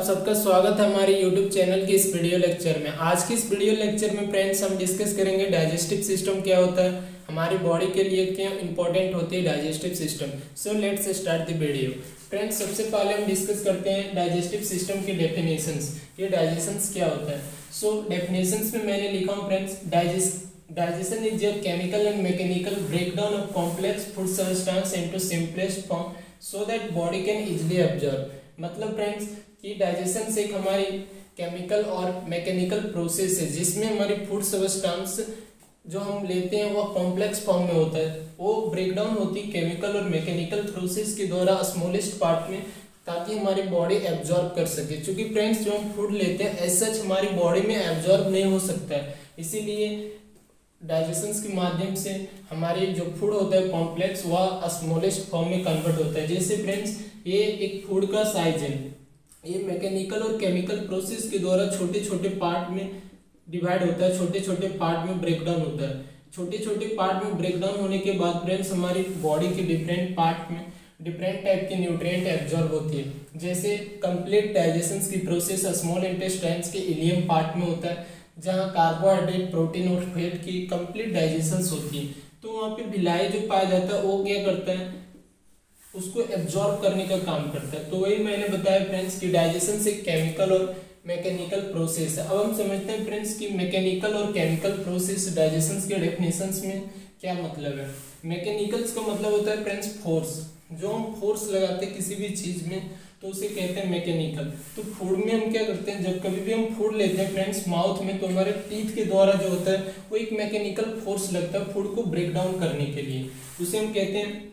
सबका स्वागत है हमारे YouTube चैनल के इस वीडियो लेक्चर में। आज की इस वीडियो लेक्चर में फ्रेंड्स हम डिस्कस करेंगे डाइजेस्टिव सिस्टम क्या होता है, हमारी बॉडी के लिए क्यों इंपॉर्टेंट होती है digestive system. So let's start the video. Friends सबसे पहले हम डिस्कस करते हैं डाइजेस्टिव सिस्टम की डेफिनेशंस। ये डाइजेशंस क्या होता है। सो डेफिनेशंस में मैंने लिखा हूँ friends, digestion is your chemical and mechanical breakdown of complex food substance into simplest form so that body can easily observe. मतलब फ्रेंड्स कि डाइजेशन से एक हमारी केमिकल और मैकेनिकल प्रोसेस है जिसमें हमारी फूड सब्सटेंस जो हम लेते हैं वो कॉम्प्लेक्स फॉर्म में होता है, वो ब्रेकडाउन होती है केमिकल और मैकेनिकल प्रोसेस के द्वारा स्मॉलेस्ट पार्ट में, ताकि हमारी बॉडी एब्जॉर्ब कर सके। क्योंकि फ्रेंड्स जो हम फूड लेते हैं एज सच हमारी बॉडी में एब्जॉर्ब नहीं हो सकता है, इसीलिए डाइजेशन के माध्यम से हमारी जो फूड होता है कॉम्प्लेक्स वह स्मॉलेस्ट फॉर्म में कन्वर्ट होता है। जैसे फ्रेंड्स ये एक फूड का साइज है, ये मैकेनिकल और केमिकल प्रोसेस के द्वारा छोटे छोटे पार्ट में डिवाइड होता है, छोटे छोटे पार्ट में ब्रेकडाउन होता है। छोटे छोटे पार्ट में ब्रेकडाउन होने के बाद फ्रेंड्स हमारी बॉडी के डिफरेंट पार्ट में डिफरेंट टाइप के न्यूट्रिएंट एब्जॉर्ब होती है। जैसे कंप्लीट डाइजेशन की प्रोसेस स्मॉल इंटेस्टाइन्स के इलियम पार्ट में होता है, जहाँ कार्बोहाइड्रेट प्रोटीन और फैट की कंप्लीट डाइजेशन होती है। तो वहाँ पे भिलाई जो पाया जाता है वो क्या करता है, उसको एब्जॉर्ब करने का काम करता है। तो वही मैंने बताया फ्रेंड्स कि डाइजेशन से केमिकल और मैकेनिकल प्रोसेस है। अब हम समझते हैं फ्रेंड्स कि मैकेनिकल और केमिकल प्रोसेस डाइजेशन के डेफिनेशंस में क्या मतलब है। मैकेनिकल्स का मतलब होता है फ्रेंड्स फोर्स, जो हम फोर्स लगाते हैं किसी भी चीज में तो उसे कहते हैं मैकेनिकल। तो फूड में हम क्या करते हैं, जब कभी भी हम फूड लेते हैं फ्रेंड्स माउथ में, तो हमारे टीथ के द्वारा जो होता है वो एक मैकेनिकल फोर्स लगता है फूड को ब्रेक डाउन करने के लिए, उसे हम कहते हैं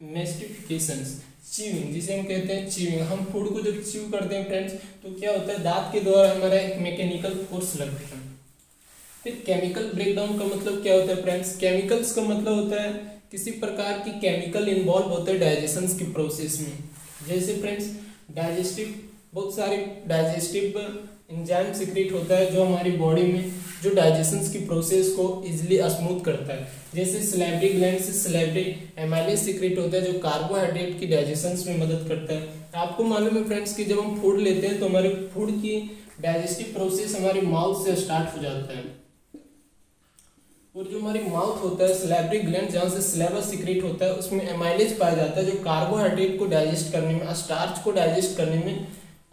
मेस्टिफिकेशन, च्यूइंग, जिसे हम कहते हैं च्यूइंग। हम फूड को जब च्यू करते हैं फ्रेंड्स तो क्या होता है, दांत के द्वारा हमारा एक मैकेनिकल फोर्स लगता है। फिर केमिकल ब्रेकडाउन का मतलब क्या होता है फ्रेंड्स, केमिकल्स का मतलब होता है किसी प्रकार की केमिकल इन्वॉल्व होते हैं डाइजेशन की प्रोसेस में। जैसे फ्रेंड्स डाइजेस्टिव, बहुत सारे डाइजेस्टिव एंजाइम सीक्रेट होता है जो हमारी बॉडी में जो डाइजेशन की प्रोसेस को इजीली स्मूथ करता है। जैसे सलाइवरी ग्लैंड से सलाइवरी एमाइलेज सीक्रेट होता है जो कार्बोहाइड्रेट की डाइजेशन में मदद करता है। आपको मालूम है फ्रेंड्स कि जब हम फूड लेते हैं तो हमारे फूड की डाइजेस्टिव प्रोसेस हमारी माउथ से स्टार्ट हो जाता है, और जो हमारी माउथ होता है सलाइवरी ग्लैंड जहाँ से सलाइवा सीक्रेट होता है उसमें एमाइलेज पाया जाता है जो कार्बोहाइड्रेट को डाइजेस्ट करने में, स्टार्च को डाइजेस्ट करने में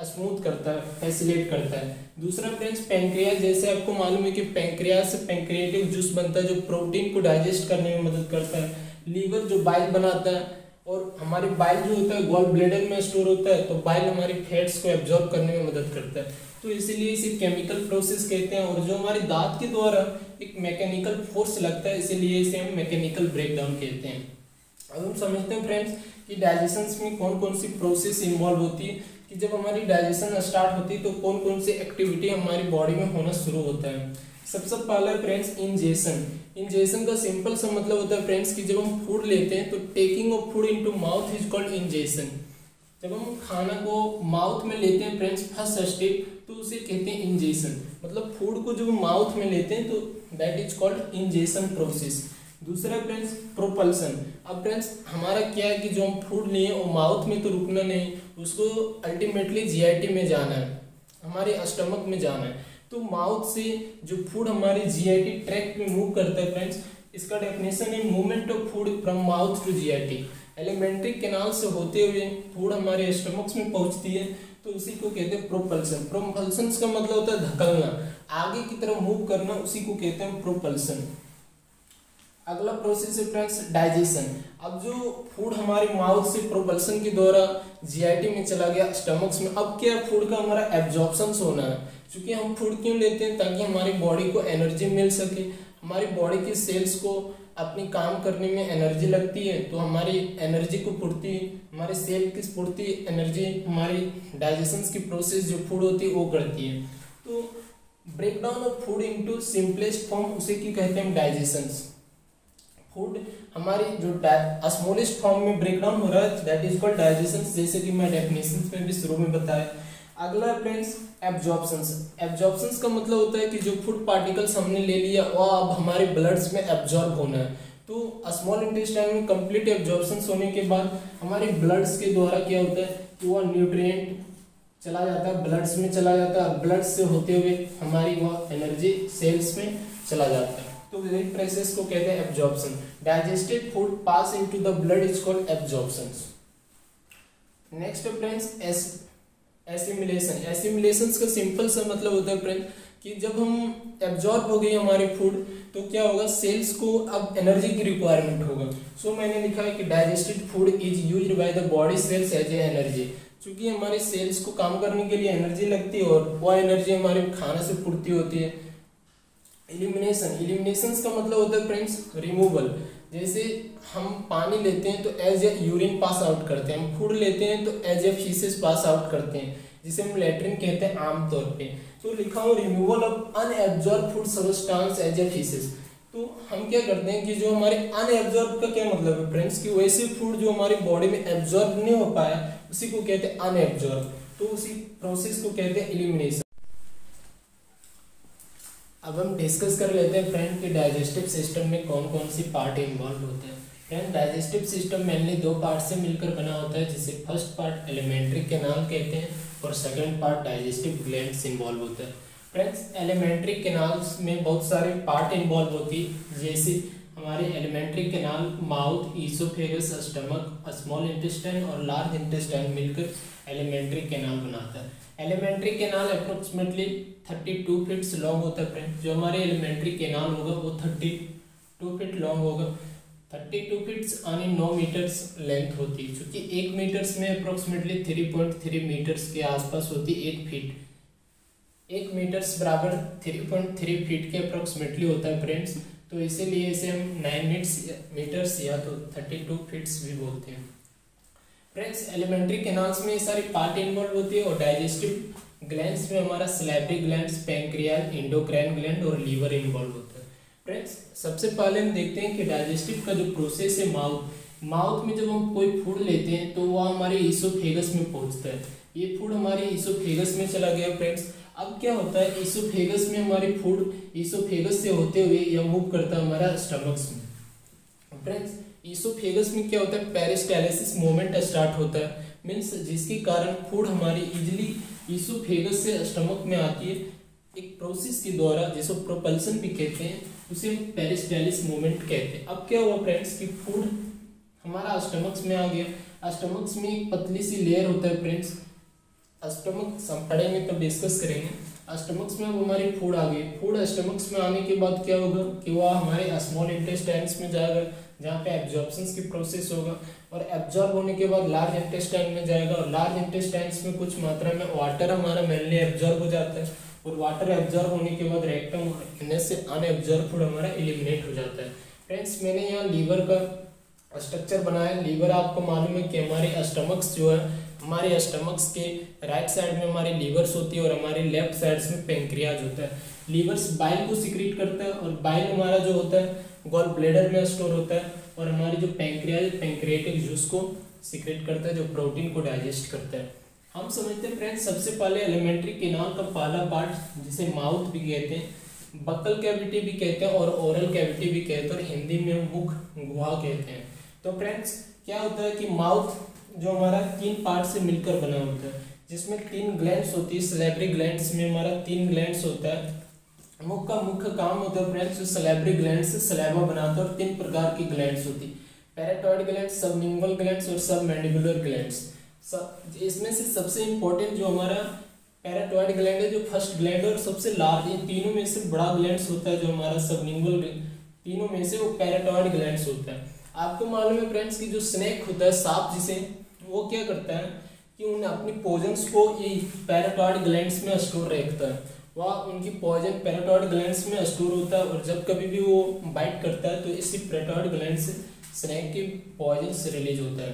स्मूथ करता है, फैसिलिटेट करता है। दूसरा फ्रेंड्स पैंक्रियाज, जैसे आपको मालूम है कि पैंक्रियाज से पैंक्रियाटिक जूस बनता है जो प्रोटीन को डाइजेस्ट करने में मदद करता है। लीवर जो बाइल बनाता है, और हमारी बाइल जो होता है गॉल ब्लैडर में स्टोर होता है, तो बाइल हमारी फैट्स को एब्जॉर्ब करने में मदद करता है। तो इसीलिए इसे केमिकल प्रोसेस कहते हैं। और जो हमारे दांत के द्वारा एक मैकेनिकल फोर्स लगता है, इसीलिए इसे हम मैकेनिकल ब्रेकडाउन कहते हैं। अब हम समझते हैं फ्रेंड्स कि डाइजेशन में कौन कौन सी प्रोसेस इन्वॉल्व होती है, कि जब हमारी डाइजेशन स्टार्ट होती है तो कौन कौन सी एक्टिविटी हमारी बॉडी में होना शुरू होता है। सबसे पहला है फ्रेंड्स इंजेशन। इंजेशन का सिंपल सा मतलब होता है फ्रेंड्स कि जब हम फूड लेते हैं तो taking of food into mouth is called ingestion. जब हम खाना को माउथ में लेते हैं फ्रेंड्स फर्स्ट स्टेप, तो उसे कहते हैं इंजेशन। मतलब फूड को जब माउथ में लेते हैं तो that is called ingestion process. दूसरा फ्रेंड्स प्रोपल्सन। अब फ्रेंड्स हमारा क्या है कि जो हम फूड लिए वो माउथ में तो रुकना नहीं, उसको अल्टीमेटली जीआईटी में जाना है, हमारे स्टमक में जाना है। तो माउथ से जो फूड हमारे जीआईटी ट्रैक्ट में मूव करता है फ्रेंड्स, इसका डेफिनेशन है movement of food from mouth to GIT. Alimentary canal से होते हुए फूड हमारे स्टमक्स में पहुंचती है, तो उसी को कहते हैं प्रोपल्सन। प्रोपल्सन का मतलब होता है धकेलना, आगे की तरफ मूव करना, उसी को कहते हैं प्रोपल्सन। अगला प्रोसेस है फ्रेंड्स डाइजेशन। अब जो फूड हमारे माउथ से प्रोपल्सन के द्वारा जीआईटी में चला गया स्टमक्स में, अब क्या फूड का हमारा एब्जॉर्प्शन होना है। क्योंकि हम फूड क्यों लेते हैं, ताकि हमारी बॉडी को एनर्जी मिल सके। हमारी बॉडी की सेल्स को अपनी काम करने में एनर्जी लगती है, तो हमारी एनर्जी को पूर्ति, हमारे सेल की पूर्ति एनर्जी हमारी डाइजेशन की प्रोसेस जो फूड होती है वो करती है। तो breakdown of food into simplest form, उसे की कहते हैं डाइजेशन। फूड हमारी जो स्मॉलेस्ट फॉर्म में ब्रेकडाउन हो रहा है दैट इज कॉल्ड डाइजेशन, जैसे कि मैं डेफिनेशन में भी शुरू में बताया। अगला फ्रेंड्स एब्जॉर्प्शंस। एब्जॉर्प्शंस का मतलब होता है कि जो फूड पार्टिकल्स हमने ले लिया वो अब हमारे ब्लड्स में एब्जॉर्ब होना है। तो स्मॉल इंटेस्टाइन में कंप्लीट एब्जॉर्प्शंस होने के बाद हमारे ब्लड्स के द्वारा क्या होता है कि वह न्यूट्रिएंट चला जाता है, ब्लड्स में चला जाता है, ब्लड से होते हुए हमारी वह एनर्जी सेल्स में चला जाता है। तो इस प्रोसेस को कहते हैं absorption. Digested food pass into the blood is called absorption. Next friends assimilation. Assimilation का सिंपल सा मतलब होता है फ्रेंड्स कि जब हम एब्जॉर्ब हो गई हमारे फूड तो क्या होगा, सेल्स को अब एनर्जी की रिक्वायरमेंट होगा। सो मैंने लिखा है कि digested food is used by the body cells as a energy. क्योंकि हमारे सेल्स को काम करने के लिए एनर्जी लगती है और वह एनर्जी हमारे खाने से पूर्ति होती है। एलिमिनेशन। एलिमिनेशन का मतलब होता है फ्रेंड्स रिमूवल। जैसे हम पानी लेते हैं तो as a urine pass out करते हैं, हम फूड लेते हैं तो as a faeces pass out करते हैं, जिसे हम लैट्रिन कहते हैं आमतौर पे। तो लिखा हो removal of unabsorb food substance as a faeces. तो हम क्या करते हैं कि जो हमारे अनएब्जॉर्ब का क्या मतलब है फ्रेंड्स कि वैसे फूड जो हमारी बॉडी में एब्जॉर्ब नहीं हो पाया उसी को कहते हैं अनएब्जॉर्ब। तो उसी प्रोसेस को कहते हैं एलिमिनेशन। अब हम डिस्कस कर लेते हैं फ्रेंड कि डाइजेस्टिव सिस्टम में कौन कौन सी पार्ट इन्वॉल्व होते हैं। फ्रेंड डाइजेस्टिव सिस्टम मेनली दो पार्ट से मिलकर बना होता है, जिसे फर्स्ट पार्ट एलिमेंट्री कैनाल कहते हैं और second part digestive glands involve होता है। फ्रेंड्स एलिमेंट्री कैनाल्स में बहुत सारे पार्ट इन्वॉल्व होती है, जैसे हमारे alimentary canal mouth, oesophagus, stomach, small intestine और लार्ज इंटेस्टाइन मिलकर एलिमेंट्री कैनाल बनाता है। Alimentary canal approximately 32 feets long होता है फ्रेंड। जो हमारे एलिमेंट्री कैनाल होगा वो 32 फीट लॉन्ग होगा। 32 फीट्स यानी 9 मीटर्स लेंथ होती है, क्योंकि 1 मीटर्स में अप्रोक्सीमेटली 3.3 मीटर्स के आसपास होती है 1 फीट। 1 मीटर्स बराबर 3.3 फीट के अप्रोक्सीमेटली होता है फ्रेंड्स। तो इसीलिए इसे हम 9 मीटर्स या तो 32 फीट्स भी बोलते हैं। फ्रेंड्स एलिमेंट्री कैनाल्स में ये सारी पार्ट इन्वॉल्व होती है और डाइजेस्टिव ग्लैंड्स में हमारा salivary glands, pancreas, endocrine gland और लीवर इन्वॉल्व होता है। फ्रेंड्स सबसे पहले हम देखते हैं कि डाइजेस्टिव का जो प्रोसेस है माउथ में जब हम कोई फूड लेते हैं तो वह हमारे ईसोफेगस में पहुंचता है। ये फूड हमारे ईसोफेगस में चला गया फ्रेंड्स। अब क्या होता है, ईसोफेगस में हमारी फूड ईसोफेगस से होते हुए यह मूव करता है हमारा स्टमक्स में। फ्रेंड्स ईसोफेगस में क्या होता है, पेरिस्टालिसिस मूवमेंट स्टार्ट होता है, मीन्स जिसके कारण फूड हमारी इजिली ईसोफेगस से स्टमक में आती है एक प्रोसेस के द्वारा, जिसको प्रोपल्सन भी कहते हैं, उसे हम पेरिस्टालिस मूवमेंट कहते हैं। अब क्या हुआ फ्रेंड्स कि फूड हमारा स्टमक्स में आ गया। स्टमक्स में एक पतली सी लेयर होता है फ्रेंड्स। स्टमक्स हम पढ़ेंगे तब डिस्कस करेंगे। स्टमक्स में अब हमारी फूड आ गई। फूड स्टमक्स में आने के बाद क्या होगा कि वह हमारे स्मॉल इंटेस्टाइन्स में जाएगा, जहाँ पे एब्जॉर्प्शन की प्रोसेस होगा, और एब्जॉर्ब होने के बाद लार्ज इंटेस्टाइन में जाएगा, और लार्ज इंटेस्टाइन्स में कुछ मात्रा में वाटर हमारा मेनली एब्जॉर्ब हो जाता है, और वाटर एब्जॉर्ब होने के बाद रेक्टम से अनएब्जॉर्ब फूड हमारा एलिमिनेट हो जाता है। फ्रेंड्स मैंने यहाँ लीवर का स्ट्रक्चर बनाया। लीवर आपको मालूम है कि हमारे स्टमक्स जो है, हमारे स्टमक्स के राइट साइड में हमारी लीवर्स होती है और हमारे लेफ्ट साइड में पेंक्रियाज होता है। लीवर्स बाइल को सिक्रीट करता है और बाइल हमारा जो होता है गॉल ब्लैडर में स्टोर होता है, और हमारी जो पैंक्रियाज पैंक्रियाटिक जूस को सिक्रेट करता है जो प्रोटीन को डाइजेस्ट करता है। हम समझते हैं फ्रेंड्स सबसे पहले एलिमेंट्री कैनाल का पहला पार्ट जिसे माउथ भी कहते हैं, बक्कल कैविटी भी कहते हैं और ओरल कैविटी भी कहते हैं, और हिंदी में मुख गुहा कहते हैं। तो फ्रेंड्स क्या होता है कि माउथ जो हमारा 3 पार्ट से मिलकर बना होता है, जिसमें 3 ग्लैंड्स होती है। सैलिवरी ग्लैंड्स में हमारा 3 ग्लैंड्स होता है। मुख का मुख्य काम होता है फ्रेंड्स, जो सैलिवरी ग्लैंड से सलाइवा बनाता है, और 3 प्रकार की ग्लैंड्स होती है, पैराटॉइड ग्लैंड, सबलिंगुअल ग्लैंड्स और सबमैंडिबुलर ग्लैंड्स। इसमें से सबसे इंपॉर्टेंट जो हमारा पैराटॉइड ग्लैंड है, जो फर्स्ट ग्लैंड है और सबसे लार्ज, इन तीनों में से बड़ा ग्लैंड्स होता है जो हमारा सबलिंगुअल, तीनों में से वो पैराटॉइड ग्लैंड्स होता है। आपको मालूम है फ्रेंड्स कि जो स्नेक होता है, सांप जिसे, वो क्या करता है कि उन्हें अपनी पॉइजन्स को ये पैराटॉइड ग्लैंड्स में स्टोर रखता है। वह उनकी पॉइजन पैराटॉइड ग्लैंड्स में स्टोर होता है, और जब कभी भी वो बाइट करता है तो इसी पैराटॉइड ग्लैंड से स्नेक की पॉइजन से रिलीज होता है।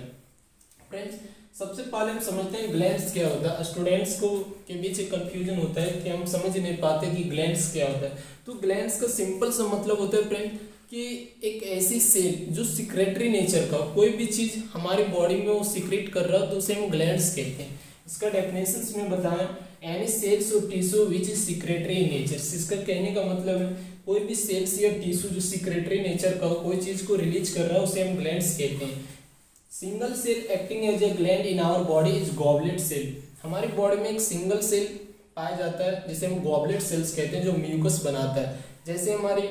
फ्रेंड्स सबसे पहले हम समझते हैं ग्लैंड्स क्या होता है। स्टूडेंट्स को के बीच एक कंफ्यूजन होता है कि हम समझ नहीं पाते कि ग्लैंड्स क्या होता है। तो ग्लैंड्स का सिंपल सा मतलब होता है फ्रेंड कि एक ऐसी सेल जो सिक्रेटरी नेचर का, कोई भी चीज हमारी बॉडी में वो सिक्रेट कर रहा है तो उसे हम ग्लैंड्स कहते हैं। इसका डेफिनेशन में बताएं, एनी सेल्स और tissue which is secretory in nature. इसका कहने का मतलब है कोई भी सेल्स या टिश्यू जो सिक्रेटरी नेचर का कोई चीज को रिलीज कर रहा है उसे हम ग्लैंड्स कहते हैं। Single cell acting as a gland in our body is goblet cell. हमारी बॉडी में एक सिंगल सेल पाया जाता है जिसे हम गॉबलेट सेल्स कहते हैं, जो म्यूकस बनाता है। जैसे हमारी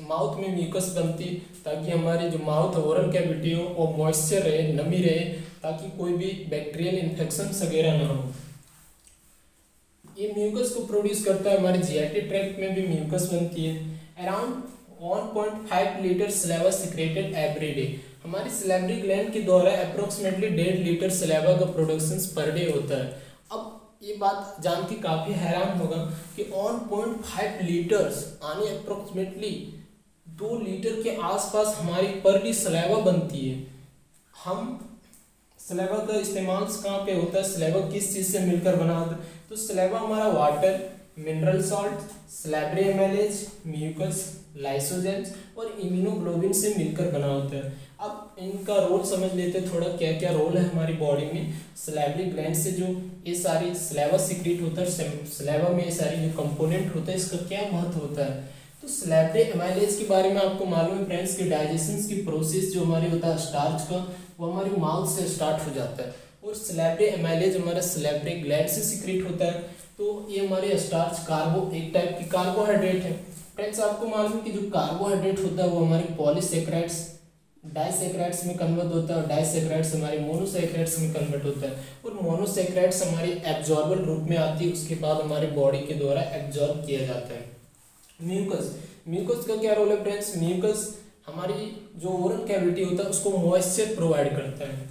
माउथ में म्यूकस बनती ताकि हमारी जो माउथ ओरल कैविटी हो वो मॉइस्चर रहे, नमी रहे, ताकि कोई भी बैक्टीरियल इन्फेक्शन वगैरह ना हो। ये म्यूकस को प्रोड्यूस करता है, हमारे जीआईटी ट्रैक्ट में भी म्यूकस बनती है। Around 1.5 litre saliva secreted every day. हमारी सलेवरी ग्लैंड के द्वारा अप्रोक्सीमेटली 1.5 लीटर सलेवा का प्रोडक्शन पर डे होता है। अब ये बात जान के काफ़ी हैरान होगा कि 1.5 लीटर्स यानी अप्रोक्सीमेटली 2 लीटर के आसपास हमारी पर डे सलेवा बनती है। हम सलेवा का इस्तेमाल कहाँ पे होता है, सलेवा किस चीज़ से मिलकर बना होता है? तो सलेवा हमारा water, mineral salt, salivary amylase, mucus, lysozymes और इम्यूनोग्लोबिन से मिलकर बना होता है। अब इनका रोल समझ लेते हैं थोड़ा, क्या क्या रोल है हमारी बॉडी में। सलेवरी ग्लैंड से जो ये सारी सलेवा सिक्रीट होता है, सलेवा में ये सारी जो कंपोनेंट होता है, इसका क्या महत्व होता है? तो सलेवरी एमाइलेज के बारे में आपको मालूम है फ्रेंड्स कि डाइजेशन की प्रोसेस जो हमारी होता है स्टार्च का, वो हमारी माउथ से स्टार्ट हो जाता है। और सलेवरी एमाइलेज हमारा सलेवरी ग्लैंड से सिक्रीट होता है। तो ये हमारे स्टार्च एक टाइप की कार्बोहाइड्रेट है। फ्रेंड्स आपको मालूम है कि जो कार्बोहाइड्रेट होता है वो हमारे पॉलीसेक्राइड्स डाइसेक्राइड्स में कन्वर्ट होता है, और डाइसेक्राइड्स हमारे मोनोसेक्राइड्स में कन्वर्ट होता है। और मोनोसेक्राइड्स हमारी एब्जॉर्बल रूप में आती है, उसके बाद हमारी बॉडी के द्वारा एब्जॉर्ब किया जाता है। म्यूकस का क्या रोल है फ्रेंड्स? म्यूकस हमारी जो ओरल कैविटी होता है उसको मॉइस्चर प्रोवाइड करता है।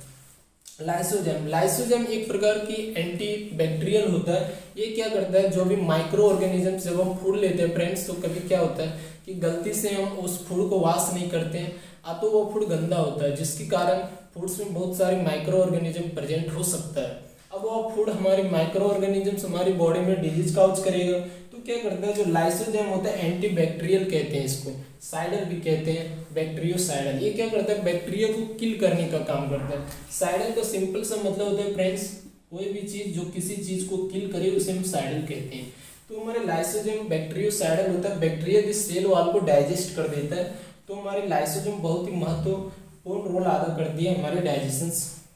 लाइसोजेम एक प्रकार की एंटी बैक्टीरियल होता है। ये क्या करता है, जो भी माइक्रो ऑर्गेनिज्म जब हम फूड लेते हैं फ्रेंड्स, तो कभी क्या होता है कि गलती से हम उस फूड को वॉश नहीं करते हैं, तो वो फूड गंदा होता है, जिसके कारण फूड्स में बहुत सारे माइक्रो ऑर्गेनिज्म प्रेजेंट हो सकता है। अब वो फूड हमारी माइक्रो ऑर्गेनिजम्स हमारी बॉडी में डिजीज काउज करेगा, तो क्या करता है, जो लाइसोजेम होता है एंटी बैक्टीरियल कहते हैं इसको, साइडल भी कहते हैं, बैक्टीरियोसाइडल। ये क्या करता है, बैक्टीरिया को किल करने का काम करता है। साइडल का सिंपल सा मतलब होता है फ्रेंड्स, कोई भी चीज जो किसी चीज को किल करे उसे हम साइडल कहते हैं। तो हमारे लाइसोजेम बैक्टीरियोसाइडल होता है, बैक्टीरिया की सेल वॉल को डाइजेस्ट कर देता है। तो हमारे लाइसोजेम बहुत ही महत्वपूर्ण रोल अदा करती है हमारे डाइजेशन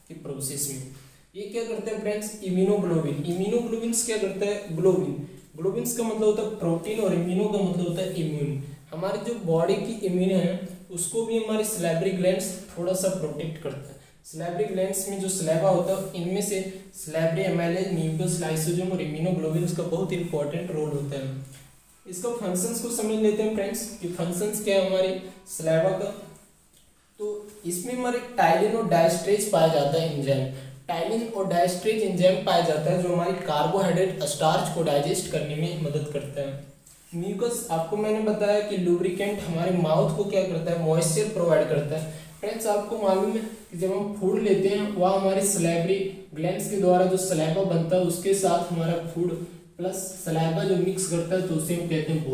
की प्रोसेस में। ये क्या करते हैं फ्रेंड्स, इम्यूनोग्लोबिन क्या करता है, ग्लोबिन का मतलब होता है प्रोटीन और इम्यूनो का मतलब होता है इम्यून। हमारी जो बॉडी की इम्यून है उसको भी हमारी सलेवरी ग्लैंड्स थोड़ा सा प्रोटेक्ट करता है। सलेवरी ग्लैंड्स में जो सलेवा होता है इनमें से सलेवरी एमाइलेज, म्यूकस, लाइसोजोम और इम्यूनोग्लोबिन का बहुत इंपॉर्टेंट रोल होता है। इसका फंक्शंस को समझ लेते हैं फ्रेंड्स कि फंक्शंस क्या है हमारे सलेवा का। तो इसमें हमारे टाइलिन और डायस्ट्रेज पाया जाता है एंजाइम। टाइलिन और डायस्ट्रेज एंजाइम पाया जाता है जो हमारी कार्बोहाइड्रेट स्टार्च को डाइजेस्ट करने में मदद करता है। म्यूकस आपको मैंने बताया कि लुब्रिकेंट हमारे माउथ को क्या करता है, मॉइस्चर प्रोवाइड करता है। फ्रेंड्स आपको मालूम है कि जब हम फूड लेते हैं वह हमारे सलेवरी ग्लैंड्स के द्वारा जो सलाइवा बनता है उसके साथ हमारा फूड प्लस सलाइवा जो मिक्स करता है तो उसे हम कहते हैं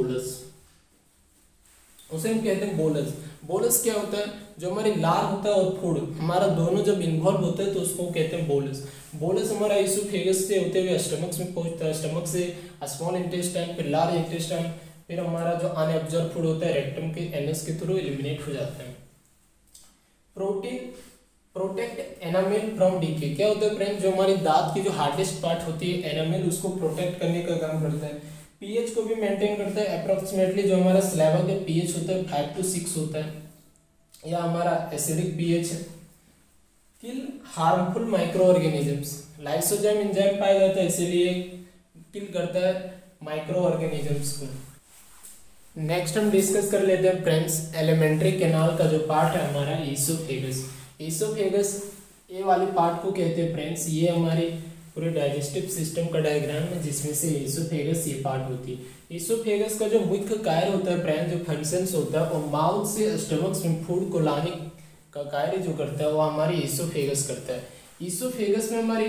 बोलस। बोलस क्या होता है, जो हमारी लार होता है और फूड हमारा दोनों जब इन्वॉल्व होता है तो उसको कहते हैं बोलस हमारा इसोफेगस से होते हुए स्टमक में पहुंचता है, स्टमक से स्मॉल इंटेस्टाइन, फिर लार्ज इंटेस्टाइन, फिर हमारा जो अनएब्जॉर्ब फूड होता है रेक्टम के एनस के थ्रू एलिमिनेट हो जाता है। प्रोटेक्ट एनामेल फ्रॉम डीके क्या होता है फ्रेंड, जो हमारी दांत की जो हार्डेस्ट पार्ट होती है एनामेल उसको प्रोटेक्ट करने का काम करता है। पीएच को भी मेंटेन करता है। अप्रोक्सीमेटली जो हमारा सलाइवा का पीएच होता है 5 to 6 होता है, या हमारा एसिडिक पीएच है। Kill harmful microorganisms, lysozyme enzyme पाया जाता है इसीलिए किल करता है माइक्रो ऑर्गेनिजम्स को। नेक्स्ट हम डिस्कस कर लेते हैं फ्रेंड्स एलिमेंट्री कैनाल का जो पार्ट है हमारा ईसोफेगस ये वाले पार्ट को कहते हैं फ्रेंड्स। ये हमारे पूरे डाइजेस्टिव सिस्टम का डायग्राम है जिसमें से ईसोफेगस ये पार्ट होती है। ईसोफेगस का जो मुख्य कार्य होता है फ्रेंड्स, जो फंक्शंस होता है वो माउथ से स्टमक में फूड को लाने का कार्य जो करता है वो हमारी ईसोफेगस करता है। ईसोफेगस में हमारी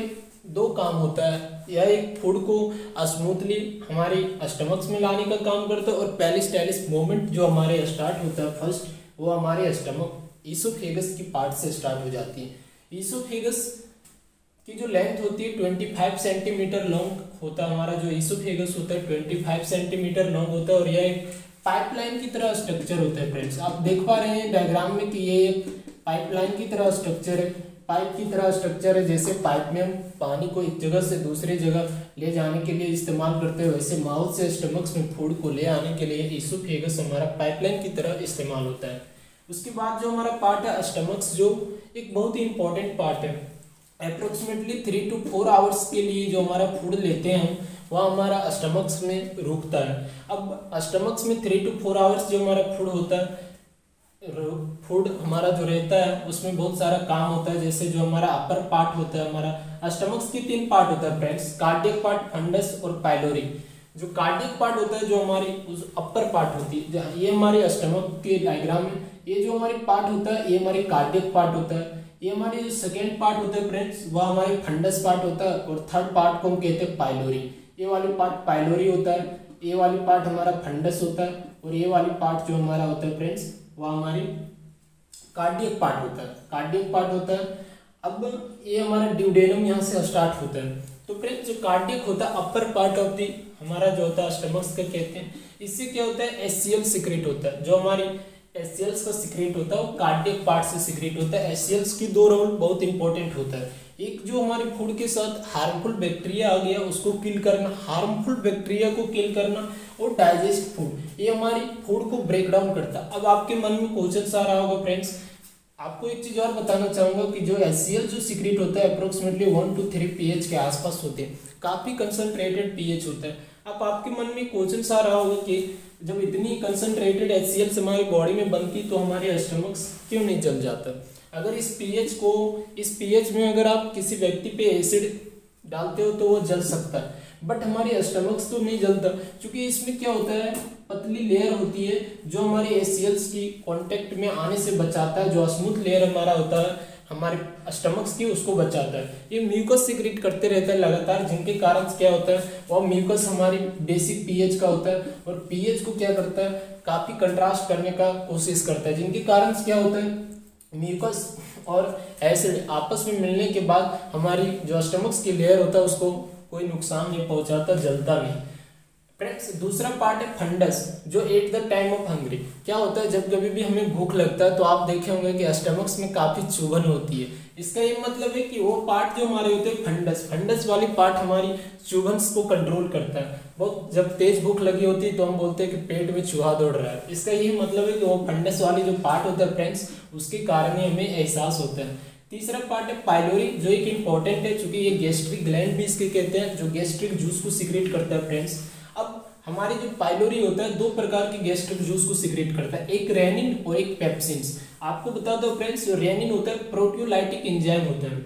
2 काम होता है, या एक फूड को स्मूथली हमारी स्टमक में लाने का काम करता है और पेरिस्टाइलिस मूवमेंट जो हमारे स्टार्ट होता है फर्स्ट वो हमारे स्टमक ईसोफेगस की पार्ट से स्टार्ट हो जाती है। ईसोफेगस की जो लेंथ होती है 25 सेंटीमीटर लॉन्ग होता है। हमारा जो ईसोफेगस होता है 25 सेंटीमीटर लॉन्ग होता है और यह एक पाइपलाइन की तरह स्ट्रक्चर होता है फ्रेंड्स। आप देख पा रहे हैं डायग्राम में कि ये एक पाइपलाइन की तरह स्ट्रक्चर है। पाइप की तरह स्ट्रक्चर है। जैसे पाइप में हम पानी को एक जगह से दूसरी जगह ले जाने के लिए इस्तेमाल करते हैं, वैसे माउथ से स्टमक में फूड को ले आने के लिए इसोफेगस हमारा पाइपलाइन की तरह इस्तेमाल होता है। उसके बाद जो हमारा पार्ट है स्टमक्स, जो एक बहुत ही इंपॉर्टेंट पार्ट है। अप्रोक्सीमेटली 3 to 4 आवर्स के लिए जो हमारा फूड लेते हैं वह हमारा स्टमक्स में रुकता है। अब स्टमक्स में 3 to 4 आवर्स जो हमारा फूड होता है, फूड हमारा जो रहता है उसमें बहुत सारा काम होता है। जैसे जो हमारा अपर पार्ट होता है, हमारा स्टमक्स के 3 पार्ट होता है फ्रेंड्स, कार्डियक पार्ट, फंडस और पाइलोरी। जो कार्डियक पार्ट होता है, जो हमारी उस अपर पार्ट होती है, ये हमारे स्टमक के डायग्राम में ये जो हमारी पार्ट होता है ये हमारी कार्डियक पार्ट होता है। ये हमारी जो सेकेंड पार्ट होता है फ्रेंड्स वह हमारी फंडस पार्ट होता है, और थर्ड पार्ट को हम कहते हैं पाइलोरी। ये वाली पार्ट पाइलोरी होता है, ये वाली पार्ट हमारा फंडस होता है, और ये वाली पार्ट जो हमारा होता है फ्रेंड्स वह हमारी कार्डियक पार्ट होता है, कार्डियक पार्ट होता है। अब ये हमारा ड्यूडेनम यहाँ से स्टार्ट होता है। तो फ्रेंड्स जो कार्डियक होता है अपर पार्ट ऑफ दी हमारा जो होता है स्टमक्स का कहते हैं, इससे क्या होता है एचसीएल सीक्रेट होता है। जो हमारी एचसीएल्स का सीक्रेट होता है वो कार्डियक पार्ट से सीक्रेट होता है। एचसीएल्स की 2 रोल बहुत इंपॉर्टेंट होता है। एक जो हमारे फूड के साथ हार्मफुल बैक्टीरिया आ गया उसको किल करना, हार्मफुल बैक्टीरिया को किल करना, और डाइजेस्ट फूड, ये हमारी फूड को ब्रेक डाउन करता है। अब आपके मन में क्वेश्चन आ रहा होगा फ्रेंड्स, आपको एक चीज और बताना चाहूंगा कि जो एचसीएल जो सीक्रेट होता है अप्रोक्सीमेटली 1 to 3 pH के आसपास होते हैं, काफी कंसंट्रेटेड pH होता है। अब आपके मन में क्वेश्चन आ रहा होगा कि जब इतनी कंसंट्रेटेड एचसीएल हमारी बॉडी में बनती तो हमारे स्टमक्स क्यों नहीं जल जाता। अगर इस पीएच में अगर आप किसी व्यक्ति पे एसिड डालते हो तो वो जल सकता है, बट हमारी स्टमक्स तो नहीं जलता, क्योंकि इसमें क्या होता है पतली लेयर होती है जो हमारी एचसीएल्स की कांटेक्ट में आने से बचाता है। जो स्मूथ लेयर हमारा होता है हमारे स्टमक्स की उसको बचाता है। ये म्यूकस सीक्रेट करते रहता है लगातार, जिनके कारण क्या होता है वह म्यूकस हमारी बेसिक पीएच का होता है, और पीएच को क्या करता है काफी कंट्रास्ट करने का कोशिश करता है, जिनके कारण क्या होता है म्यूकस और एसिड आपस में मिलने के बाद हमारी जो स्टमक्स की लेयर होता है उसको कोई नुकसान नहीं पहुंचाता, जलता नहीं। फ्रेंड्स दूसरा पार्ट है फंडस, जो at the time of hungry. क्या होता है जब कभी भी हमें भूख लगता है तो आप देखे होंगे कि स्टमक्स में काफी चुभन होती है। इसका ये मतलब है कि वो पार्ट जो हमारे होते हैं फंडस वाली पार्ट हमारी चुभन्स को कंट्रोल करता है। बहुत जब तेज भूख लगी होती है तो हम बोलते हैं कि पेट में चूहा दौड़ रहा है, इसका ये मतलब है कि वो फंडस वाली जो पार्ट होता है फ्रेंड्स उसके कारण ही हमें एहसास होता है। तीसरा पार्ट है पाइलोरी, जो एक इंपॉर्टेंट है क्योंकि ये गैस्ट्रिक ग्लैंड भी इसके कहते हैं, जो गैस्ट्रिक जूस को सीक्रेट करता है फ्रेंड्स। अब हमारी जो पाइलोरी होता है 2 प्रकार के गैस्ट्रिक जूस को सीक्रेट करता है, एक रेनिन और एक पेप्सिन। आपको बता दो फ्रेंड्स जो रेनिन होता है प्रोटियोलाइटिक एंजाइम होता है,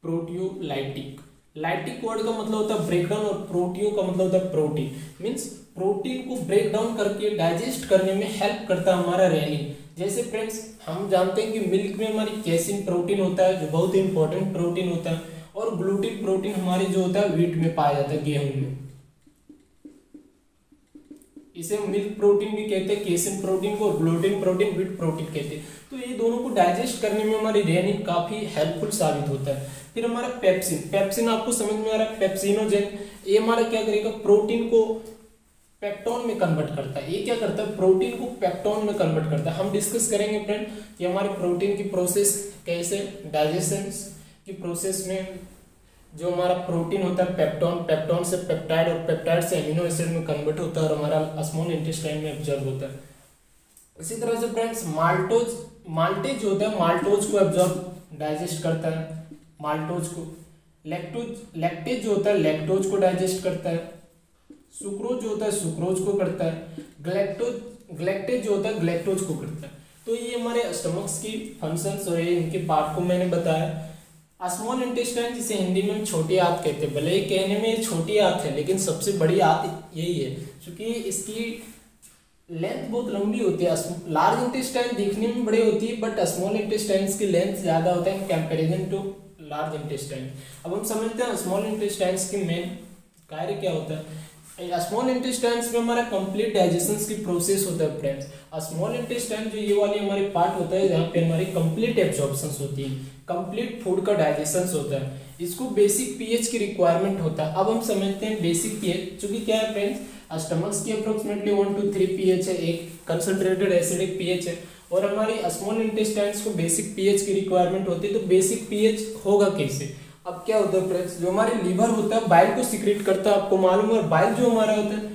प्रोटियोलाइटिक, लाइटिक वर्ड का मतलब होता है ब्रेक डाउन और प्रोटियो का मतलब होता है प्रोटीन, मींस प्रोटीन को ब्रेक डाउन करके डाइजेस्ट करने में हेल्प करता है हमारा रेनिन। जैसे फ्रेंड्स हम जानते हैं कि मिल्क में हमारी कैसिन प्रोटीन होता है जो बहुत ही इंपॉर्टेंट प्रोटीन होता है, और ग्लूटिन प्रोटीन हमारी जो होता है व्हीट में पाया जाता है, गेहूं में। इसे मिल्क प्रोटीन भी कहते हैं, केसिन प्रोटीन को, ग्लूटिन प्रोटीन, व्हीट प्रोटीन कहते हैं। तो ये दोनों को डाइजेस्ट करने में हमारी रेनिन काफी हेल्पफुल साबित होता है। फिर हमारा पेप्सिन आपको समझ में आ रहा है, पेप्सिनोजेन, ये हमारा क्या करेगा प्रोटीन को पेप्टोन में कन्वर्ट करता है। ये क्या करता है प्रोटीन को पेप्टोन में कन्वर्ट करता है। हम डिस्कस करेंगे फ्रेंड कि हमारे प्रोटीन की प्रोसेस कैसे, डाइजेशन की प्रोसेस में जो हमारा प्रोटीन होता है पेप्टोन से पेप्टाइड, और पेप्टाइड से एमिनो एसिड में कन्वर्ट होता है और हमारा स्मॉल इंटेस्टाइन में एब्जॉर्ब होता है। इसी तरह से फ्रेंड्स माल्टेज जो होता है माल्टोज को एब्जॉर्ब डाइजेस्ट करता है, माल्टोज को। लैक्टेज जो होता है लैक्टोज को डाइजेस्ट करता है। सुक्रोज जो होता है सुक्रोज को करता है। ग्लैक्टेज जो होता है ग्लैक्टोज को करता है। तो ये हमारे स्टमक्स की फंक्शंस और ये इनके पार्ट को मैंने बताया। स्मॉल इंटेस्टाइन जिसे हिंदी में हम छोटी आंत कहते हैं, भले ही कहने में छोटी आंत है लेकिन सबसे बड़ी आंत यही है क्योंकि इसकी लेंथ बहुत लंबी होती है। लार्ज इंटेस्टाइन दिखने में बड़ी होती है बट स्मॉल इंटेस्टाइन की लेंथ ज्यादा होता है in comparison to large intestine. अब हम समझते हैं स्मॉल इंटेस्टाइन की मेन कार्य क्या होता है। स्मॉल इंटेस्टाइन्स में हमारा कंप्लीट डाइजेशन की प्रोसेस होता है फ्रेंड्स। स्मॉल इंटेस्टाइन जो ये वाली हमारी पार्ट होता है जहाँ पे हमारी कंप्लीट एब्जॉर्प्शन होती है, कंप्लीट फूड का डाइजेशन होता है। इसको बेसिक पीएच की रिक्वायरमेंट होता है। अब हम समझते हैं बेसिक पीएच, चूंकि क्या है फ्रेंड्स स्टमक्स की अप्रोक्सीमेटली 1 to 3 pH है, एक कंसंट्रेटेड एसिडिक पीएच है, और हमारी स्मॉल इंटेस्टाइन्स को बेसिक पीएच की रिक्वायरमेंट होती है। तो बेसिक पीएच होगा कैसे? अब क्या होता है फ्रेंड्स, जो हमारे लीवर होता है बाइल को सीक्रेट करता है, आपको मालूम है, और बाइल जो हमारा होता है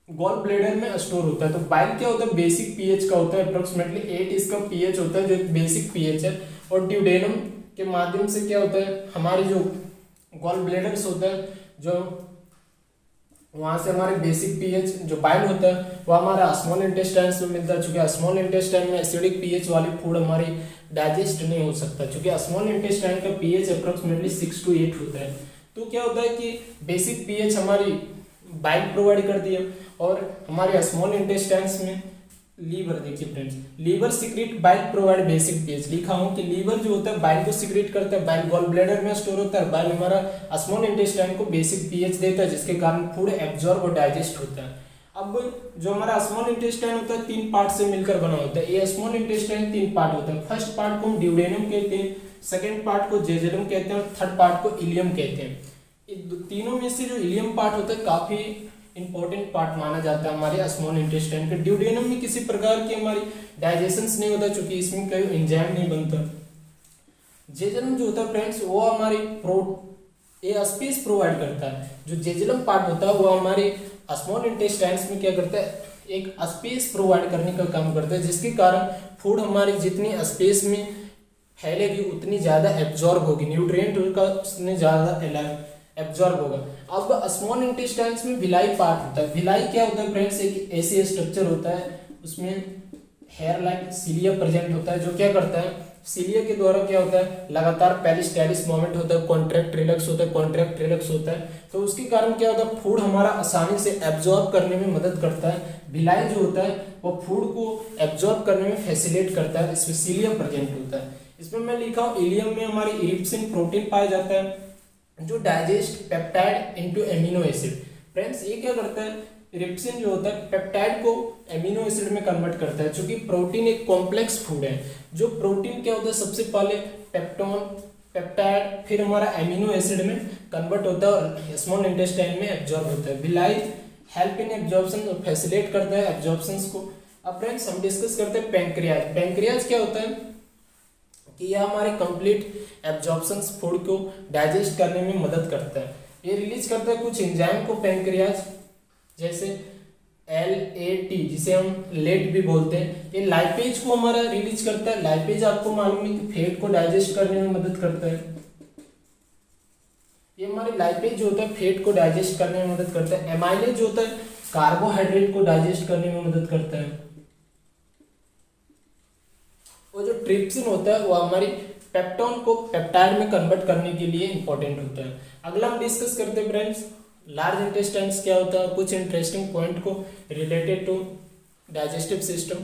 गॉल ब्लैडर में स्टोर होता है। तो बाइल क्या होता है, बेसिक पीएच का होता है, अप्रोक्सीमेटली 8 इसका पीएच होता है, जो एक बेसिक पीएच है। और ड्यूडेनम के माध्यम से क्या होता है, हमारे जो गॉल ब्लैडर्स होता है, जो वहां से हमारे बेसिक पीएच जो बाइल होता है वो हमारा स्मॉल इंटेस्टाइन्स में मिलता है। चूंकि स्मॉल इंटेस्टाइन में एसिडिक पीएच वाली फूड हमारी डाइजेस्ट नहीं हो सकता, क्योंकि स्मॉल इंटेस्टाइन का पीएच अप्रोक्सीमेटली 6 to 8 होता है। तो क्या होता है कि बेसिक पीएच हमारी बाइल प्रोवाइड कर दिया, और हमारे स्मॉल इंटेस्टाइन्स में लीवर, देखिए friends, liver secrete bile provide basic pH. लिखा हूं कि लीवर जो होता है बाइल को सीक्रेट करता है, बाइल गॉल ब्लैडर में स्टोर होता है, बाइल हमारा स्मॉल इंटेस्टाइन को बेसिक पीएच देता है, जिसके कारण फूड एब्जॉर्ब और डाइजेस्ट होता है। अब जो हमारा स्मॉल इंटेस्टाइन होता है 3 पार्ट से मिलकर बना होता है। ये स्मॉल इंटेस्टाइन 3 पार्ट होता है। फर्स्ट पार्ट को हम ड्यूडेनम कहते हैं, सेकेंड पार्ट को जेजुलम कहते हैं, और थर्ड पार्ट को इलियम कहते हैं। तीनों में से जो इलियम पार्ट होता है काफी इंपॉर्टेंट पार्ट माना जाता है हमारे स्मॉल इंटेस्टाइन के। ड्यूडेनम में किसी प्रकार की हमारी डाइजेशन नहीं होता, क्योंकि इसमें कोई एंजाइम नहीं बनता। जेजुलम जो होता है फ्रेंड्स वो हमारी ये स्पेस प्रोवाइड करता है। जो जेजुलम पार्ट होता है वो हमारे स्मॉल इंटेस्टाइन्स में क्या करता है, एक स्पेस प्रोवाइड करने का काम करता है, जिसके कारण फूड हमारी जितनी स्पेस में फैलेगी उतनी ज्यादा एब्जॉर्ब होगी, न्यूट्रिएंट का उतने ज्यादा एब्जॉर्ब होगा। अब स्मॉल इंटेस्टाइन्स में भिलाई पार्ट होता है। भिलाई क्या होता है फ्रेंड्स, एक ऐसी स्ट्रक्चर होता है, उसमें हेयर लाइक सीलिया प्रेजेंट होता है, जो क्या करता है, सीलिया के द्वारा क्या होता है, लगातार पेरिस्टाइलिस मूवमेंट होता है, कॉन्ट्रैक्ट रिलैक्स होता है, कॉन्ट्रैक्ट रिलैक्स होता है। तो उसके कारण क्या होता है, फूड हमारा आसानी से एब्जॉर्ब करने में मदद करता है। भिलाई जो होता है वो फूड को एब्जॉर्ब करने में फैसिलिटेट करता है, इसमें सीलिया प्रेजेंट होता है। इसमें मैं लिखा हूँ इलियम में हमारी इरिप्सिन प्रोटीन पाया जाता है, जो digest peptide into amino acid. Friends ये क्या करता है, इरिप्सिन जो होता है पेप्टाइड को एमिनो एसिड में कन्वर्ट करता है। चूंकि प्रोटीन एक कॉम्प्लेक्स फूड है, जो प्रोटीन क्या होता है, सबसे पहले पेप्टोन, पेप्टाइड, फिर हमारा एमिनो एसिड में कन्वर्ट होता है और स्मॉल इंटेस्टाइन में एब्जॉर्ब होता है। भिलाई हेल्प इन एब्जॉर्प्शन और फैसिलिटेट करता है एब्जॉर्प्शंस को। अब फ्रेंड्स हम डिस्कस करते हैं पैंक्रियाज। पैंक्रियाज क्या होता है कि यह हमारे कंप्लीट एब्जॉर्प्शंस फूड को डाइजेस्ट करने में मदद करता है। ये रिलीज करता है कुछ एंजाइम को पैंक्रियाज, जैसे LAT, जिसे हम लेट भी बोलते हैं। ये लाइपेज को हमारा रिलीज करता है। लाइपेज आपको मालूम है कि फैट को डाइजेस्ट करने में मदद करता है। ये हमारे लाइपेज जो होता है फैट को डाइजेस्ट करने में मदद करता है। एमाइलेज जो होता है कार्बोहाइड्रेट को डाइजेस्ट करने में मदद करता है। और जो ट्रिप्सिन होता है वो हमारी पेप्टोन को पेप्टाइड में कन्वर्ट करने के लिए इंपॉर्टेंट होता है। अगला हम डिस्कस करते हैं फ्रेंड्स लार्ज इंटेस्टाइन्स क्या होता है, कुछ इंटरेस्टिंग पॉइंट को related to digestive system.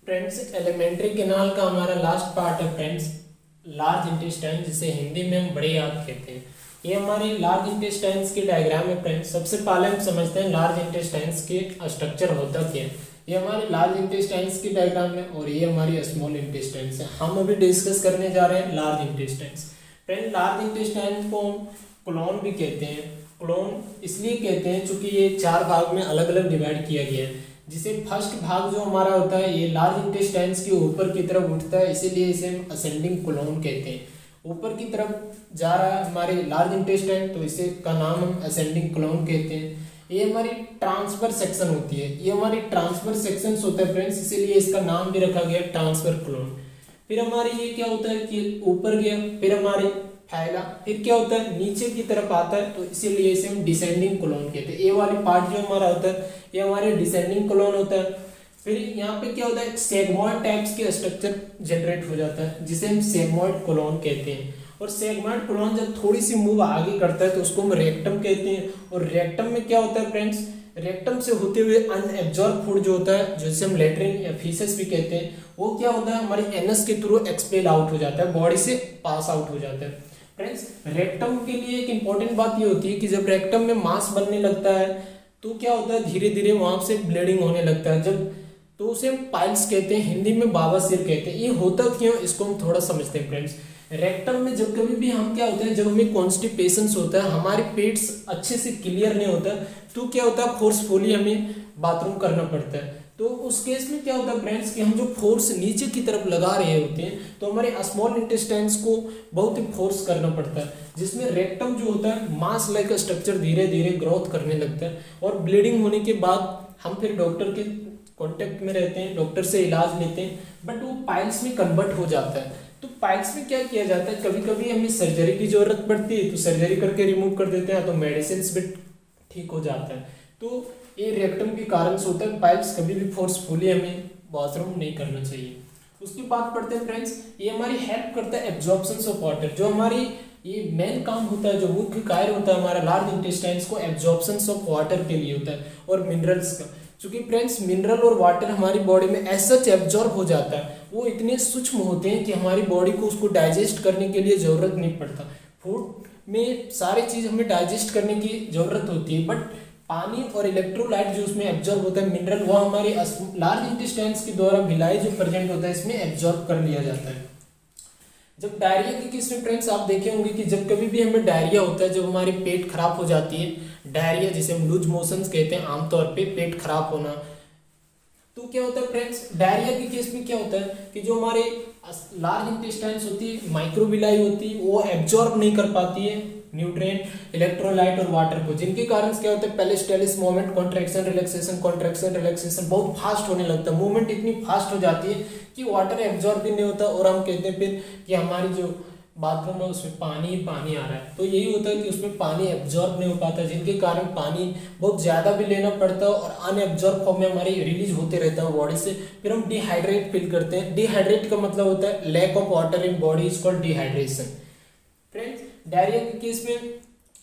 Friends alimentary canal का हमारा लास्ट पार्ट है फ्रेंड्स लार्ज इंटेस्टाइन, जिसे हिंदी में हम बड़े याद कहते हैं। ये हमारे लार्ज इंटेस्टाइन्स के डायग्राम है फ्रेंड्स। सबसे पहले हम समझते हैं लार्ज इंटेस्टाइन्स के स्ट्रक्चर होता क्या है। ये हमारे लार्ज इंटेस्टाइन्स की डायग्राम है और ये हमारी स्मॉल इंटेस्टाइन्स है। हम अभी डिस्कस करने जा रहे हैं large intestines. Friend large intestine को कोलोन भी कहते हैं। कोलोन इसलिए कहते हैं क्योंकि ये 4 भाग में अलग अलग डिवाइड किया गया है, जिसे फर्स्ट भाग जो हमारा होता है ये लार्ज इंटेस्टाइन्स के ऊपर की तरफ उठता है, इसीलिए इसे हम असेंडिंग कोलोन कहते हैं। ऊपर की तरफ जा रहा है हमारे लार्ज इंटेस्टाइन, तो इसे का नाम हम असेंडिंग कोलोन कहते हैं। ये हमारी ट्रांसफर सेक्शन होती है, ये हमारी ट्रांसफर सेक्शंस होता है फ्रेंड्स, इसीलिए इसका नाम भी रखा गया ट्रांसफर कोलोन। फिर हमारे ये क्या होता है कि ऊपर गया, फिर हमारे फैला, फिर क्या होता है नीचे की तरफ आता है, तो इसीलिए इसे हम डिसेंडिंग कोलोन कहते हैं। ये वाली पार्ट जो हमारा होता है ये हमारे डिसेंडिंग कोलोन होता है। फिर यहाँ पे क्या होता है सेगमॉइड टाइप्स के स्ट्रक्चर जनरेट हो जाता है, जिसे हम सेगमॉइड कोलोन कहते हैं। और सेगमॉइड कोलोन जब थोड़ी सी मूव आगे करता है तो उसको हम रेक्टम कहते हैं। और रेक्टम में क्या होता है फ्रेंड्स, रेक्टम से होते हुए अनएब्जॉर्ब फूड जो होता है, जिसे हम लेट्रिन या फीसेस भी कहते हैं, वो क्या होता है हमारे एनस के थ्रू एक्सपेल आउट हो जाता है, बॉडी से पास आउट हो जाता है। फ्रेंड्स रेक्टम के लिए एक इंपॉर्टेंट बात ये होती है कि जब रेक्टम में मांस बनने लगता है तो क्या होता है धीरे धीरे वहां से ब्लीडिंग होने लगता है। जब तो उसे हम पाइल्स कहते हैं, हिंदी में बावासीर कहते हैं। ये होता क्यों, इसको हम थोड़ा समझते हैं फ्रेंड्स। रेक्टम में जब कभी भी हम क्या होता है, जब हमें कॉन्स्टिपेशन होता है, हमारे पेट्स अच्छे से क्लियर नहीं होता, तो क्या होता है, फोर्सफुली हमें बाथरूम करना पड़ता है। तो उस केस में क्या होता है फ्रेंड्स कि हम जो फोर्स नीचे की तरफ लगा रहे होते हैं, तो हमारे स्मॉल इंटेस्टाइन्स को बहुत ही फोर्स करना पड़ता है, जिसमें रेक्टम जो होता है मास लाइक स्ट्रक्चर धीरे धीरे ग्रोथ करने लगता है। और ब्लीडिंग होने के बाद हम फिर डॉक्टर के कांटेक्ट में रहते हैं, डॉक्टर से इलाज लेते हैं, बट वो पाइल्स में कन्वर्ट हो जाता है। तो पाइल्स में क्या किया जाता है, कभी कभी हमें सर्जरी की जरूरत पड़ती है, तो सर्जरी करके रिमूव कर देते हैं, तो मेडिसिन भी ठीक हो जाता है। तो ये रेक्टम के कारण से होता है, पाइल्स कभी भी फोर्सफुली हमें बाथरूम नहीं करना चाहिए। उसके बाद पढ़ते हैं फ्रेंड्स, ये हमारी हेल्प करता है एब्जॉर्प्शन ऑफ वाटर। जो हमारी ये मेन काम होता है, जो मुख्य कार्य होता है हमारा लार्ज इंटेस्टाइन्स को एब्जॉर्प्शन ऑफ वाटर के लिए होता है, और मिनरल्स का। क्योंकि फ्रेंड्स मिनरल और वाटर हमारी बॉडी में ऐसा एब्जॉर्ब हो जाता है, वो इतने सूक्ष्म होते हैं कि हमारी बॉडी को उसको डाइजेस्ट करने के लिए जरूरत नहीं पड़ता। फूड में सारी चीज हमें डाइजेस्ट करने की जरूरत होती है, बट पानी और इलेक्ट्रोलाइट जो उसमें एब्जॉर्ब होता है, मिनरल, वह हमारे लार्ज इंटेस्टाइन्स के द्वारा भिलाई जो प्रेजेंट होता है इसमें एब्जॉर्ब कर लिया जाता है। जब डायरिया के केस में फ्रेंड्स आप देखे होंगे कि जब कभी भी हमें डायरिया होता है, जब हमारी पेट खराब हो जाती है, डायरिया जिसे हम लूज मोशंस कहते हैं आमतौर पे, पेट खराब होना, तो क्या होता है फ्रेंड्स, डायरिया के केस में क्या होता है कि जो हमारे लार्ज इंटेस्टाइन्स होती है, माइक्रोबिलाई होती है, वो एब्जॉर्ब नहीं कर पाती है न्यूट्रिएंट, इलेक्ट्रोलाइट और वाटर को, जिनके कारण क्या होता है पेलिस्टेलिस मूवमेंट, कॉन्ट्रैक्शन रिलैक्सेशन बहुत फास्ट होने लगता है। मूवमेंट इतनी फास्ट हो जाती है कि वाटर एब्जॉर्ब भी नहीं होता, और हम कहते हैं फिर कि हमारी जो बाथरूम है उसमें पानी ही पानी आ रहा है। तो यही होता है कि उसमें पानी एब्जॉर्ब नहीं हो पाता, जिनके कारण पानी बहुत ज़्यादा भी लेना पड़ता है और अनएब्जॉर्ब फॉर्म में हमारी रिलीज होते रहता है बॉडी से। फिर हम डिहाइड्रेट फील करते हैं। डिहाइड्रेट का मतलब होता है lack of water in body is called dehydration. Friends diarrhoea के केस में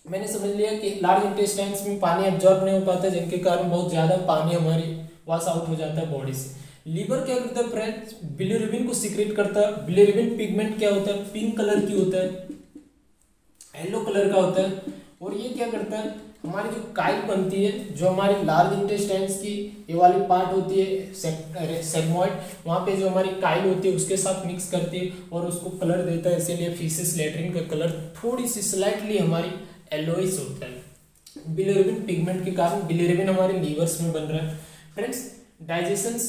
मैंने समझ लिया कि लार्ज इंटेस्टाइन्स में पानी एब्जॉर्ब नहीं हो पाता, जिनके कारण बहुत ज़्यादा पानी हमारी वॉश आउट हो जाता है बॉडी से। लीवर क्या करता है फ्रेंड्स, बिलिरुबिन को सीक्रेट करता है। बिलिरुबिन पिगमेंट क्या होता है, पिंक कलर की होता है, येलो कलर का होता है। और ये क्या करता है, हमारी जो काइल बनती है, जो हमारी लार्ज इंटेस्टाइन्स की ये वाली पार्ट होती है सेगमॉइड, वहाँ पे जो हमारी काइल होती है उसके साथ मिक्स करती है और उसको कलर देता है। इसीलिए फीसिस लैट्रिन का कलर थोड़ी सी स्लाइटली हमारी येलोइश होता है बिलिरुबिन पिगमेंट के कारण। बिलिरुबिन हमारे लीवर्स में बन रहा है। फ्रेंड्स डाइजेशन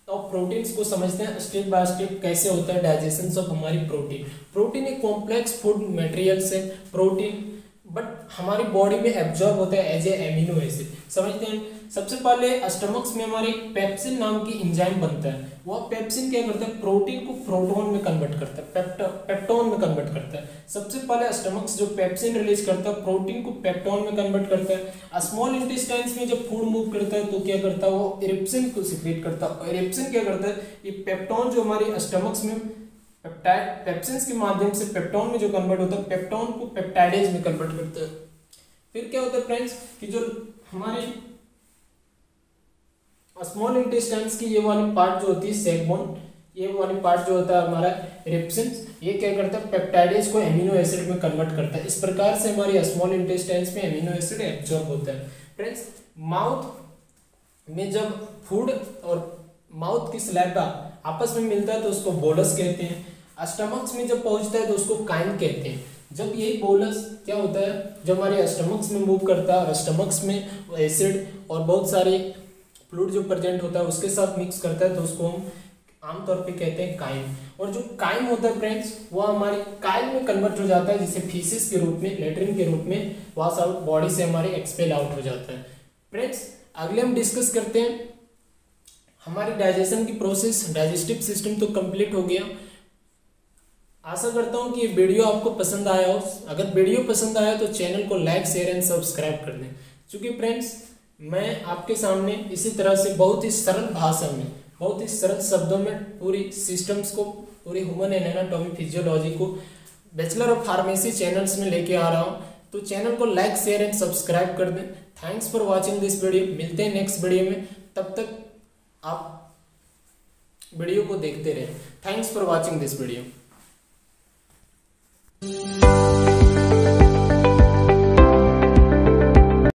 ऑफ प्रोटीन्स को समझते हैं स्टेप बाय स्टेप, कैसे होता है डाइजेशन ऑफ हमारी प्रोटीन। प्रोटीन एक कॉम्प्लेक्स फूड मटेरियल्स है प्रोटीन, बट हमारी बॉडी में एब्जॉर्ब होता है एज ए एमिनो एसिड। समझते हैं, सबसे पहले स्टमक्स में हमारे पेप्सिन नाम की एंजाइम बनता है। वह पेप्सिन क्या करता है, प्रोटीन को प्रोटोन में कन्वर्ट करता है, पेप्टोन में कन्वर्ट करता है। सबसे पहले स्टमक्स जो पेप्सिन रिलीज करता है, प्रोटीन को पेप्टोन में कन्वर्ट करता है। स्मॉल इंटेस्टाइन्स में जब फूड मूव करता है तो क्या करता है, वो इरिप्सिन को सीक्रेट करता है। इरिप्सिन क्या करता है, ये पेप्टोन जो हमारे स्टमक्स में पेप्टाइड पेप्सिन्स के माध्यम से पेप्टोन में जो कन्वर्ट होता है, पेप्टोन को पेप्टाइडेज में कन्वर्ट करता है। फिर क्या होता है फ्रेंड्स कि जो हमारे स्मॉल इंटेस्टाइन्स की ये वाली पार्ट जो होती है सेगमोन, ये वाली पार्ट जो होता है हमारा रिप्सिन्स, ये क्या करता है पेप्टाइडेज को एमिनो एसिड में कन्वर्ट करता है। इस प्रकार से हमारी स्मॉल इंटेस्टाइन्स में एमिनो एसिड एब्जॉर्ब होता है। फ्रेंड्स माउथ में जब फूड और माउथ की सलाइवा आपस में मिलता है तो उसको बोलस कहते हैं। स्टमक्स में जब पहुंचता है तो उसको काइम कहते हैं। जब यही बोलस क्या होता है, जब हमारे स्टमक्स में मूव करता है और स्टमक्स में एसिड और बहुत सारे फ्लूइड जो प्रेजेंट होता है उसके साथ मिक्स करता है, तो उसको हम आमतौर पे कहते हैं काइम। और जो काइम होता है फ्रेंड्स वो हमारे काइल में कन्वर्ट हो जाता है, जिसे फीसिस के रूप में, लेट्रिन के रूप में वॉश आउट बॉडी से हमारे एक्सपेल आउट हो जाता है। फ्रेंड्स अगले हम डिस्कस करते हैं हमारी डाइजेशन की प्रोसेस। डाइजेस्टिव सिस्टम तो कंप्लीट हो गया। आशा करता हूं कि ये वीडियो आपको पसंद आया हो। अगर वीडियो पसंद आया तो चैनल को लाइक शेयर एंड सब्सक्राइब कर दें। क्योंकि फ्रेंड्स मैं आपके सामने इसी तरह से बहुत ही सरल भाषा में, बहुत ही सरल शब्दों में पूरी सिस्टम्स को, पूरी ह्यूमन एनाटॉमी फिजियोलॉजी को बैचलर ऑफ फार्मेसी चैनल्स में लेके आ रहा हूँ। तो चैनल को लाइक शेयर एंड सब्सक्राइब कर दें। Thanks for watching this video. मिलते हैं नेक्स्ट वीडियो में, तब तक आप वीडियो को देखते रहें। Thanks for watching this video.